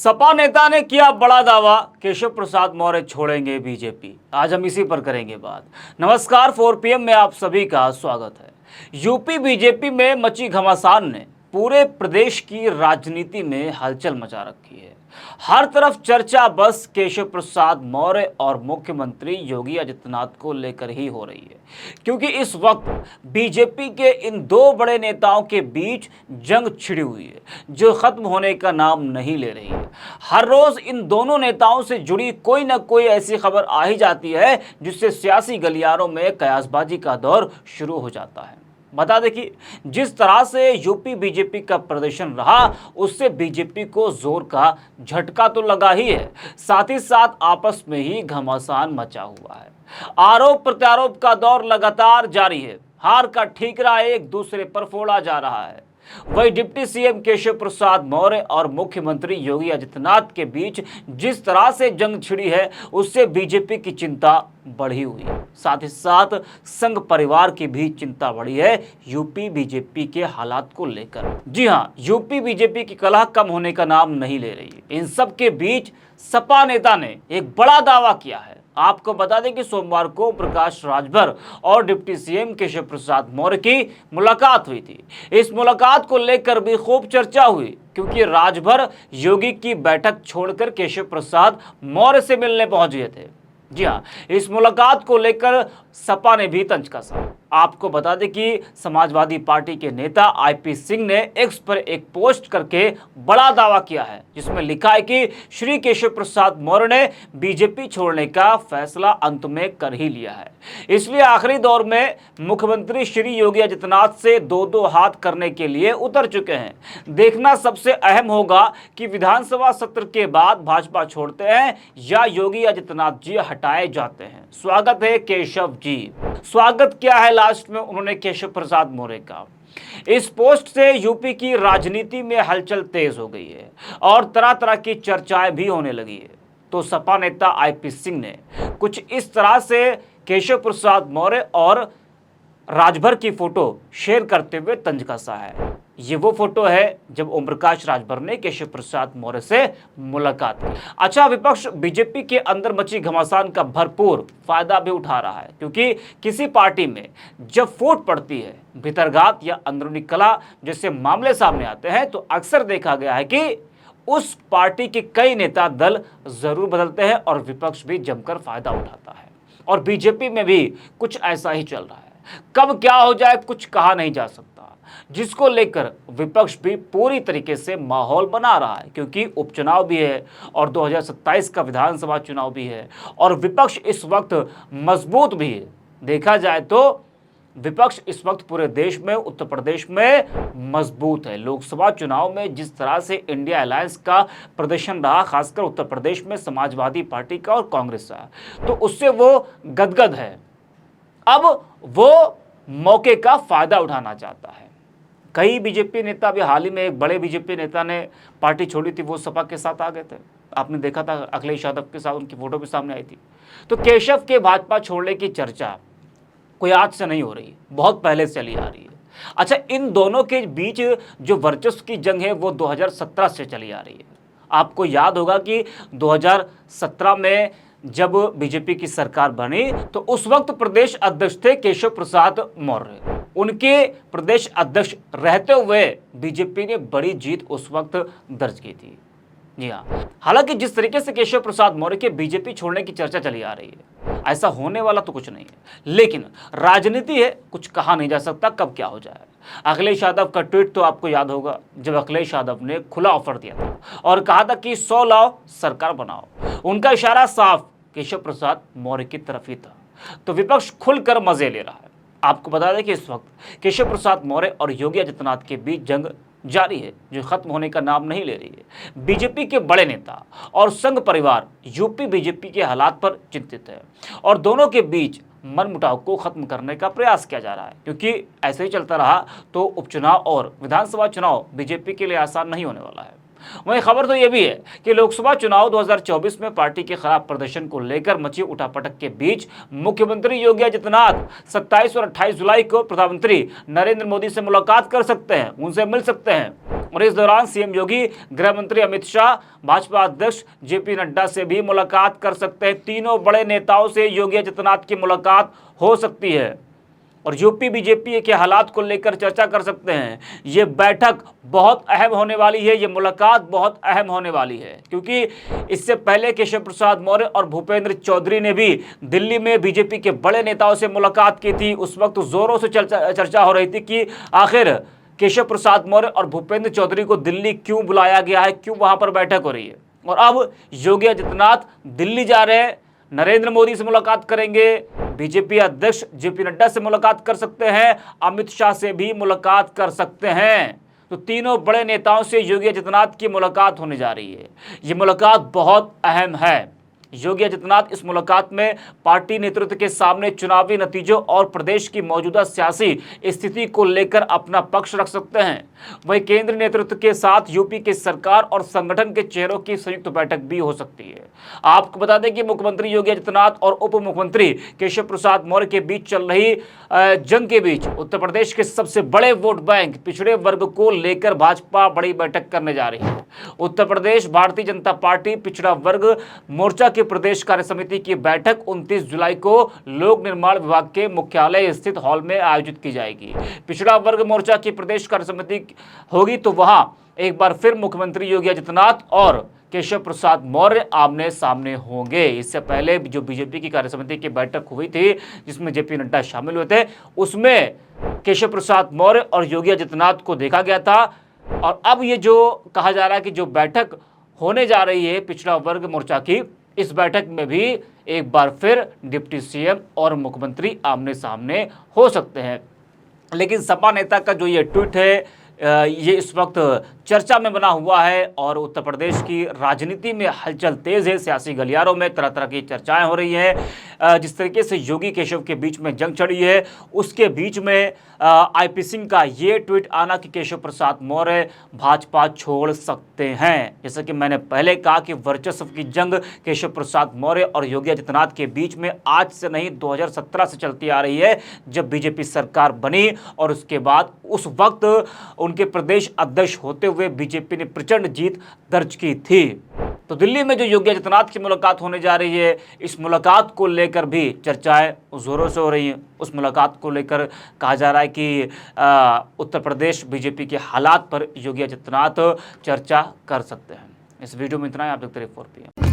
सपा नेता ने किया बड़ा दावा, केशव प्रसाद मौर्य छोड़ेंगे बीजेपी। आज हम इसी पर करेंगे बात। नमस्कार, 4 PM में आप सभी का स्वागत है। यूपी बीजेपी में मची घमासान ने पूरे प्रदेश की राजनीति में हलचल मचा रखी है। हर तरफ चर्चा बस केशव प्रसाद मौर्य और मुख्यमंत्री योगी आदित्यनाथ को लेकर ही हो रही है, क्योंकि इस वक्त बीजेपी के इन दो बड़े नेताओं के बीच जंग छिड़ी हुई है, जो खत्म होने का नाम नहीं ले रही है। हर रोज इन दोनों नेताओं से जुड़ी कोई ना कोई ऐसी खबर आ ही जाती है, जिससे सियासी गलियारों में कयासबाजी का दौर शुरू हो जाता है। बता दें कि जिस तरह से यूपी बीजेपी का प्रदर्शन रहा, उससे बीजेपी को जोर का झटका तो लगा ही है, साथ ही साथ आपस में ही घमासान मचा हुआ है। आरोप प्रत्यारोप का दौर लगातार जारी है। हार का ठीकरा एक दूसरे पर फोड़ा जा रहा है। वही डिप्टी सीएम केशव प्रसाद मौर्य और मुख्यमंत्री योगी आदित्यनाथ के बीच जिस तरह से जंग छिड़ी है, उससे बीजेपी की चिंता बढ़ी हुई है। साथ ही साथ संघ परिवार की भी चिंता बढ़ी है यूपी बीजेपी के हालात को लेकर। जी हां, यूपी बीजेपी की कलह कम होने का नाम नहीं ले रही है। इन सब के बीच सपा नेता ने एक बड़ा दावा किया है। आपको बता दें कि सोमवार को प्रकाश राजभर और डिप्टी सीएम केशव प्रसाद मौर्य की मुलाकात हुई थी। इस मुलाकात को लेकर भी खूब चर्चा हुई, क्योंकि राजभर योगी की बैठक छोड़कर केशव प्रसाद मौर्य से मिलने पहुंच गए थे। जी हाँ, इस मुलाकात को लेकर सपा ने भी तंज कसा। आपको बता दें कि समाजवादी पार्टी के नेता आईपी सिंह ने एक्स पर एक पोस्ट करके बड़ा दावा किया है, जिसमें लिखा है कि श्री केशव प्रसाद मौर्य ने बीजेपी छोड़ने का फैसला अंत में कर ही लिया है, इसलिए आखिरी दौर में मुख्यमंत्री श्री योगी आदित्यनाथ से दो हाथ करने के लिए उतर चुके हैं। देखना सबसे अहम होगा कि विधानसभा सत्र के बाद भाजपा छोड़ते हैं या योगी आदित्यनाथ जी हटाए जाते हैं। स्वागत है केशव जी। स्वागत क्या है लास्ट में उन्होंने केशव प्रसाद मौर्य का। इस पोस्ट से यूपी की राजनीति में हलचल तेज हो गई है और तरह तरह की चर्चाएं भी होने लगी है। तो सपा नेता आईपी सिंह ने कुछ इस तरह से केशव प्रसाद मौर्य और राजभर की फोटो शेयर करते हुए तंज कसा है। ये वो फोटो है जब ओम प्रकाश राजभर ने केशव प्रसाद मौर्य से मुलाकात की। अच्छा, विपक्ष बीजेपी के अंदर मची घमासान का भरपूर फायदा भी उठा रहा है, क्योंकि किसी पार्टी में जब फूट पड़ती है, भीतरघात या अंदरूनी कला जैसे मामले सामने आते हैं, तो अक्सर देखा गया है कि उस पार्टी के कई नेता दल जरूर बदलते हैं और विपक्ष भी जमकर फायदा उठाता है। और बीजेपी में भी कुछ ऐसा ही चल रहा है। कब क्या हो जाए कुछ कहा नहीं जा सकता, जिसको लेकर विपक्ष भी पूरी तरीके से माहौल बना रहा है, क्योंकि उपचुनाव भी है और 2027 का विधानसभा चुनाव भी है और विपक्ष इस वक्त मजबूत भी है। देखा जाए तो विपक्ष इस वक्त पूरे देश में, उत्तर प्रदेश में मजबूत है। लोकसभा चुनाव में जिस तरह से इंडिया अलायंस का प्रदर्शन रहा, खासकर उत्तर प्रदेश में समाजवादी पार्टी का और कांग्रेस का, तो उससे वो गदगद है। अब वो मौके का फायदा उठाना चाहता है। कई बीजेपी नेता, अभी हाल ही में एक बड़े बीजेपी नेता ने पार्टी छोड़ी थी, वो सपा के साथ आ गए थे। आपने देखा था, अखिलेश यादव के साथ उनकी फोटो भी सामने आई थी। तो केशव के भाजपा छोड़ने की चर्चा कोई आज से नहीं हो रही, बहुत पहले से चली आ रही है। अच्छा, इन दोनों के बीच जो वर्चस्व की जंग है वो 2017 से चली आ रही है। आपको याद होगा कि 2017 में जब बीजेपी की सरकार बनी, तो उस वक्त प्रदेश अध्यक्ष थे केशव प्रसाद मौर्य। उनके प्रदेश अध्यक्ष रहते हुए बीजेपी ने बड़ी जीत उस वक्त दर्ज की थी। जी हाँ, हालांकि जिस तरीके से केशव प्रसाद मौर्य के बीजेपी छोड़ने की चर्चा चली आ रही है, ऐसा होने वाला तो कुछ नहीं है, लेकिन राजनीति है, कुछ कहा नहीं जा सकता कब क्या हो जाए। अखिलेश यादव का ट्वीट तो आपको याद होगा, जब अखिलेश यादव ने खुला ऑफर दिया था और कहा था कि 100 लाओ सरकार बनाओ। उनका इशारा साफ केशव प्रसाद मौर्य की तरफ ही था। तो विपक्ष खुलकर मजे ले रहा है। आपको बता दें कि इस वक्त केशव प्रसाद मौर्य और योगी आदित्यनाथ के बीच जंग जारी है, जो खत्म होने का नाम नहीं ले रही है। बीजेपी के बड़े नेता और संघ परिवार यूपी बीजेपी के हालात पर चिंतित है और दोनों के बीच मनमुटाव को खत्म करने का प्रयास किया जा रहा है, क्योंकि ऐसे ही चलता रहा तो उपचुनाव और विधानसभा चुनाव बीजेपी के लिए आसान नहीं होने वाला है। वहीं खबर तो यह भी है कि लोकसभा चुनाव 2024 में पार्टी के खराब प्रदर्शन को लेकर मची उठापटक के बीच मुख्यमंत्री योगी आदित्यनाथ 27 और 28 जुलाई को प्रधानमंत्री नरेंद्र मोदी से मुलाकात कर सकते हैं, उनसे मिल सकते हैं। और इस दौरान सीएम योगी, गृह मंत्री अमित शाह, भाजपा अध्यक्ष जेपी नड्डा से भी मुलाकात कर सकते हैं। तीनों बड़े नेताओं से योगी आदित्यनाथ की मुलाकात हो सकती है और यूपी बीजेपी के हालात को लेकर चर्चा कर सकते हैं। ये बैठक बहुत अहम होने वाली है, ये मुलाकात बहुत अहम होने वाली है, क्योंकि इससे पहले केशव प्रसाद मौर्य और भूपेंद्र चौधरी ने भी दिल्ली में बीजेपी के बड़े नेताओं से मुलाकात की थी। उस वक्त जोरों से चर्चा हो रही थी कि आखिर केशव प्रसाद मौर्य और भूपेंद्र चौधरी को दिल्ली क्यों बुलाया गया है, क्यों वहां पर बैठक हो रही है। और अब योगी आदित्यनाथ दिल्ली जा रहे हैं, नरेंद्र मोदी से मुलाकात करेंगे, बीजेपी अध्यक्ष जेपी नड्डा से मुलाकात कर सकते हैं, अमित शाह से भी मुलाकात कर सकते हैं। तो तीनों बड़े नेताओं से योगी आदित्यनाथ की मुलाकात होने जा रही है। ये मुलाकात बहुत अहम है। योगी आदित्यनाथ इस मुलाकात में पार्टी नेतृत्व के सामने चुनावी नतीजों और प्रदेश की मौजूदा सियासी स्थिति को लेकर अपना पक्ष रख सकते हैं। वहीं केंद्र नेतृत्व के साथ यूपी के सरकार और संगठन के चेहरों की संयुक्त बैठक भी हो सकती है। आपको बता दें कि मुख्यमंत्री योगी आदित्यनाथ और उप मुख्यमंत्री केशव प्रसाद मौर्य के बीच चल रही जंग के बीच उत्तर प्रदेश के सबसे बड़े वोट बैंक पिछड़े वर्ग को लेकर भाजपा बड़ी बैठक करने जा रही है। उत्तर प्रदेश भारतीय जनता पार्टी पिछड़ा वर्ग मोर्चा के प्रदेश कार्य समिति की बैठक 29 जुलाई को लोक निर्माण विभाग के मुख्यालय स्थित हॉल में आयोजित की जाएगी। पिछड़ा वर्ग मोर्चा की प्रदेश कार्य समिति होगी तो वहां एक बार फिर मुख्यमंत्री योगी आदित्यनाथ और केशव प्रसाद मौर्य आमने सामने होंगे। इससे पहले जो बीजेपी की कार्य समिति की बैठक हुई थी जिसमें जेपी नड्डा शामिल हुए थे, उसमें केशव प्रसाद मौर्य और योगी आदित्यनाथ को देखा गया था। और अब ये जो कहा जा रहा है कि जो बैठक होने जा रही है पिछड़ा वर्ग मोर्चा की, इस बैठक में भी एक बार फिर डिप्टी सीएम और मुख्यमंत्री आमने सामने हो सकते हैं। लेकिन सपा नेता का जो ये ट्वीट है ये इस वक्त चर्चा में बना हुआ है और उत्तर प्रदेश की राजनीति में हलचल तेज है। सियासी गलियारों में तरह तरह की चर्चाएं हो रही हैं। जिस तरीके से योगी केशव के बीच में जंग चढ़ी है, उसके बीच में आईपी सिंह का ये ट्वीट आना कि केशव प्रसाद मौर्य भाजपा छोड़ सकते हैं। जैसा कि मैंने पहले कहा कि वर्चस्व की जंग केशव प्रसाद मौर्य और योगी आदित्यनाथ के बीच में आज से नहीं 2017 से चलती आ रही है, जब बीजेपी सरकार बनी और उसके बाद उस वक्त उनके प्रदेश अध्यक्ष होते हुए बीजेपी ने प्रचंड जीत दर्ज की थी। तो दिल्ली में जो योगी आदित्यनाथ की मुलाकात होने जा रही है, इस मुलाकात को लेकर भी चर्चाएं जोरों से हो रही हैं। उस मुलाकात को लेकर कहा जा रहा है कि उत्तर प्रदेश बीजेपी के हालात पर योगी आदित्यनाथ चर्चा कर सकते हैं। इस वीडियो में इतना ही। आप देखते रहिए 4PM।